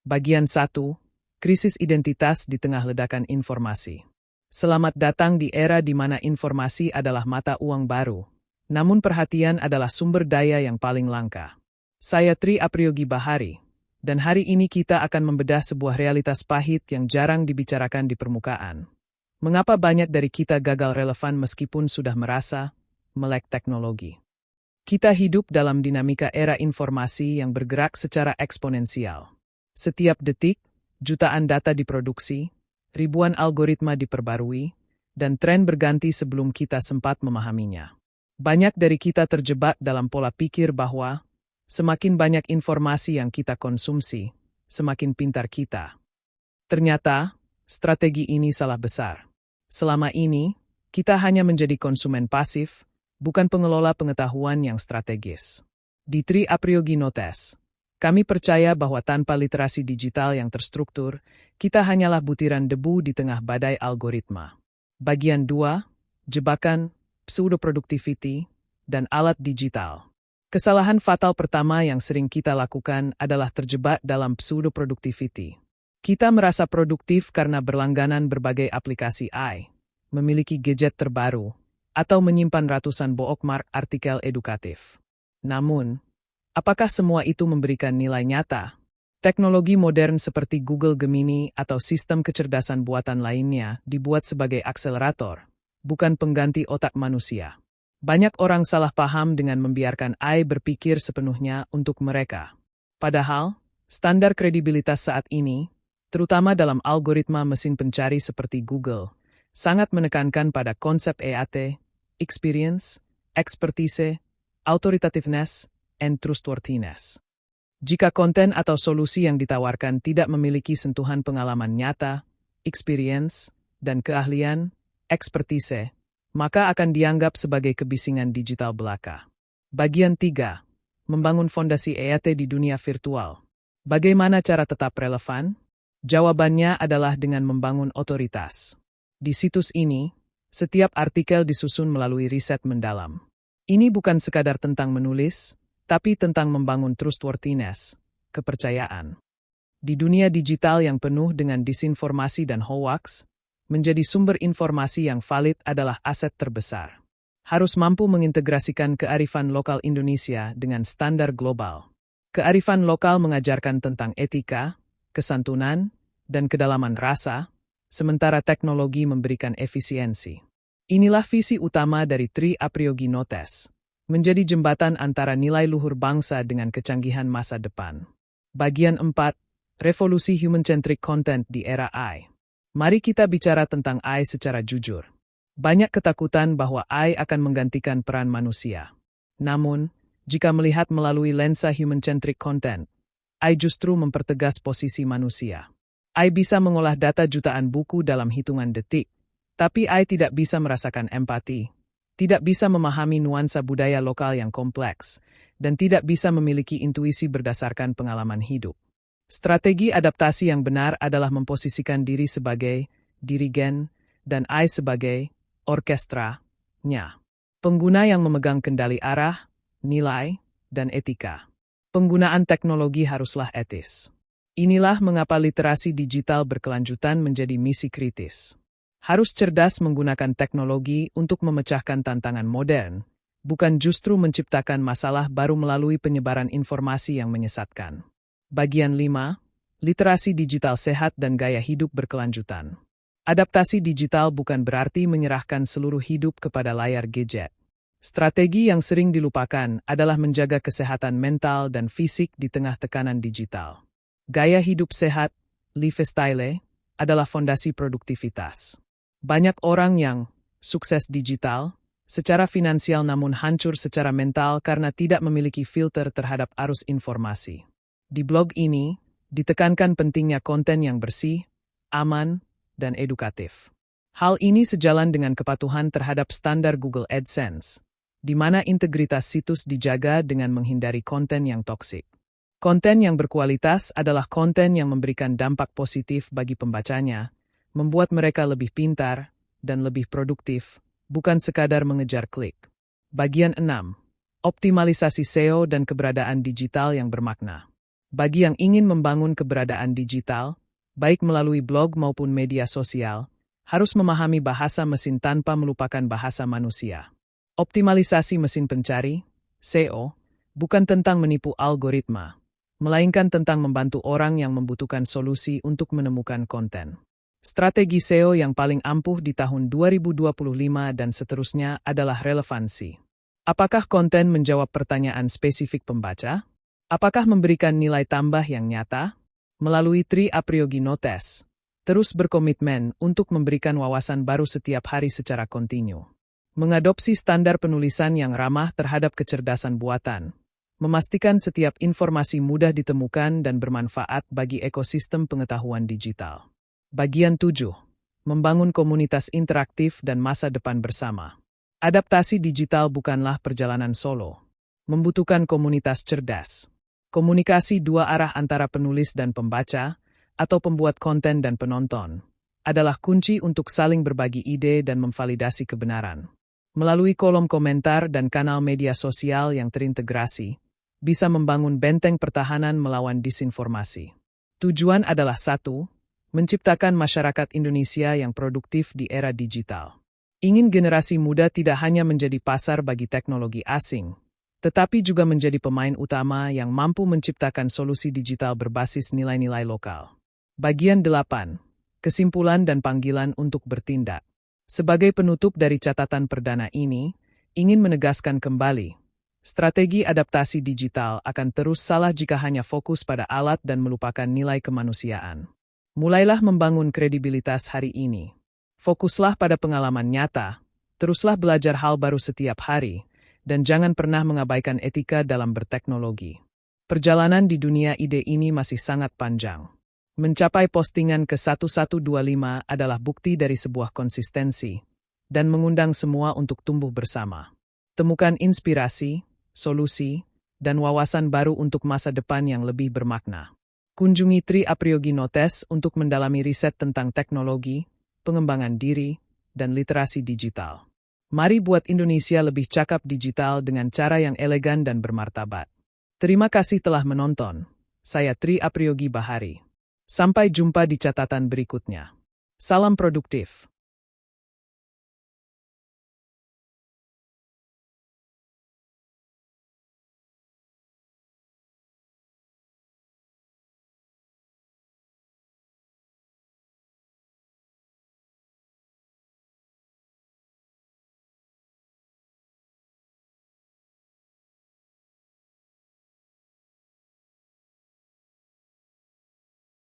Bagian 1. Krisis identitas di tengah ledakan informasi. Selamat datang di era di mana informasi adalah mata uang baru. Namun perhatian adalah sumber daya yang paling langka. Saya Tri Apriyogi Bahari, dan hari ini kita akan membedah sebuah realitas pahit yang jarang dibicarakan di permukaan. Mengapa banyak dari kita gagal relevan meskipun sudah merasa melek teknologi? Kita hidup dalam dinamika era informasi yang bergerak secara eksponensial. Setiap detik, jutaan data diproduksi, ribuan algoritma diperbarui, dan tren berganti sebelum kita sempat memahaminya. Banyak dari kita terjebak dalam pola pikir bahwa semakin banyak informasi yang kita konsumsi, semakin pintar kita. Ternyata, strategi ini salah besar. Selama ini, kita hanya menjadi konsumen pasif, bukan pengelola pengetahuan yang strategis. Di Tri Apriyogi Notes, kami percaya bahwa tanpa literasi digital yang terstruktur, kita hanyalah butiran debu di tengah badai algoritma. Bagian 2, jebakan, pseudo-productivity, dan alat digital. Kesalahan fatal pertama yang sering kita lakukan adalah terjebak dalam pseudo-productivity. Kita merasa produktif karena berlangganan berbagai aplikasi AI, memiliki gadget terbaru, atau menyimpan ratusan bookmark artikel edukatif. Namun, apakah semua itu memberikan nilai nyata? Teknologi modern seperti Google Gemini atau sistem kecerdasan buatan lainnya dibuat sebagai akselerator, bukan pengganti otak manusia. Banyak orang salah paham dengan membiarkan AI berpikir sepenuhnya untuk mereka. Padahal, standar kredibilitas saat ini, terutama dalam algoritma mesin pencari seperti Google, sangat menekankan pada konsep EAT, experience, expertise, authoritativeness, and trustworthiness. Jika konten atau solusi yang ditawarkan tidak memiliki sentuhan pengalaman nyata, experience, dan keahlian, expertise, maka akan dianggap sebagai kebisingan digital belaka. Bagian 3. Membangun fondasi EAT di dunia virtual. Bagaimana cara tetap relevan? Jawabannya adalah dengan membangun otoritas. Di situs ini, setiap artikel disusun melalui riset mendalam. Ini bukan sekadar tentang menulis, tapi tentang membangun trustworthiness, kepercayaan. Di dunia digital yang penuh dengan disinformasi dan hoax, menjadi sumber informasi yang valid adalah aset terbesar. Harus mampu mengintegrasikan kearifan lokal Indonesia dengan standar global. Kearifan lokal mengajarkan tentang etika, kesantunan, dan kedalaman rasa, sementara teknologi memberikan efisiensi. Inilah visi utama dari Tri Apriyogi Notes. Menjadi jembatan antara nilai luhur bangsa dengan kecanggihan masa depan. Bagian 4. Revolusi Human-Centric Content di era AI. Mari kita bicara tentang AI secara jujur. Banyak ketakutan bahwa AI akan menggantikan peran manusia. Namun, jika melihat melalui lensa Human-Centric Content, AI justru mempertegas posisi manusia. AI bisa mengolah data jutaan buku dalam hitungan detik, tapi AI tidak bisa merasakan empati, tidak bisa memahami nuansa budaya lokal yang kompleks, dan tidak bisa memiliki intuisi berdasarkan pengalaman hidup. Strategi adaptasi yang benar adalah memposisikan diri sebagai dirigen dan AI sebagai orkestranya. Pengguna yang memegang kendali arah, nilai, dan etika. Penggunaan teknologi haruslah etis. Inilah mengapa literasi digital berkelanjutan menjadi misi kritis. Harus cerdas menggunakan teknologi untuk memecahkan tantangan modern, bukan justru menciptakan masalah baru melalui penyebaran informasi yang menyesatkan. Bagian 5. Literasi digital sehat dan gaya hidup berkelanjutan. Adaptasi digital bukan berarti menyerahkan seluruh hidup kepada layar gadget. Strategi yang sering dilupakan adalah menjaga kesehatan mental dan fisik di tengah tekanan digital. Gaya hidup sehat, lifestyle, adalah fondasi produktivitas. Banyak orang yang sukses digital, secara finansial namun hancur secara mental karena tidak memiliki filter terhadap arus informasi. Di blog ini, ditekankan pentingnya konten yang bersih, aman, dan edukatif. Hal ini sejalan dengan kepatuhan terhadap standar Google AdSense, di mana integritas situs dijaga dengan menghindari konten yang toksik. Konten yang berkualitas adalah konten yang memberikan dampak positif bagi pembacanya, membuat mereka lebih pintar dan lebih produktif, bukan sekadar mengejar klik. Bagian 6. Optimalisasi SEO dan keberadaan digital yang bermakna. Bagi yang ingin membangun keberadaan digital, baik melalui blog maupun media sosial, harus memahami bahasa mesin tanpa melupakan bahasa manusia. Optimalisasi mesin pencari, SEO, bukan tentang menipu algoritma, melainkan tentang membantu orang yang membutuhkan solusi untuk menemukan konten. Strategi SEO yang paling ampuh di tahun 2025 dan seterusnya adalah relevansi. Apakah konten menjawab pertanyaan spesifik pembaca? Apakah memberikan nilai tambah yang nyata? Melalui Tri Apriyogino Test, terus berkomitmen untuk memberikan wawasan baru setiap hari secara kontinu. Mengadopsi standar penulisan yang ramah terhadap kecerdasan buatan. Memastikan setiap informasi mudah ditemukan dan bermanfaat bagi ekosistem pengetahuan digital. Bagian 7. Membangun komunitas interaktif dan masa depan bersama. Adaptasi digital bukanlah perjalanan solo. Membutuhkan komunitas cerdas. Komunikasi dua arah antara penulis dan pembaca, atau pembuat konten dan penonton, adalah kunci untuk saling berbagi ide dan memvalidasi kebenaran. Melalui kolom komentar dan kanal media sosial yang terintegrasi, bisa membangun benteng pertahanan melawan disinformasi. Tujuan adalah satu, menciptakan masyarakat Indonesia yang produktif di era digital. Ingin generasi muda tidak hanya menjadi pasar bagi teknologi asing, tetapi juga menjadi pemain utama yang mampu menciptakan solusi digital berbasis nilai-nilai lokal. Bagian 8. Kesimpulan dan panggilan untuk bertindak. Sebagai penutup dari catatan perdana ini, ingin menegaskan kembali, strategi adaptasi digital akan terus salah jika hanya fokus pada alat dan melupakan nilai kemanusiaan. Mulailah membangun kredibilitas hari ini. Fokuslah pada pengalaman nyata, teruslah belajar hal baru setiap hari, dan jangan pernah mengabaikan etika dalam berteknologi. Perjalanan di dunia ide ini masih sangat panjang. Mencapai postingan ke-1125 adalah bukti dari sebuah konsistensi, dan mengundang semua untuk tumbuh bersama. Temukan inspirasi, solusi, dan wawasan baru untuk masa depan yang lebih bermakna. Kunjungi Tri Apriyogino Test untuk mendalami riset tentang teknologi, pengembangan diri, dan literasi digital. Mari buat Indonesia lebih cakap digital dengan cara yang elegan dan bermartabat. Terima kasih telah menonton. Saya Tri Apriyogi Bahari. Sampai jumpa di catatan berikutnya. Salam produktif.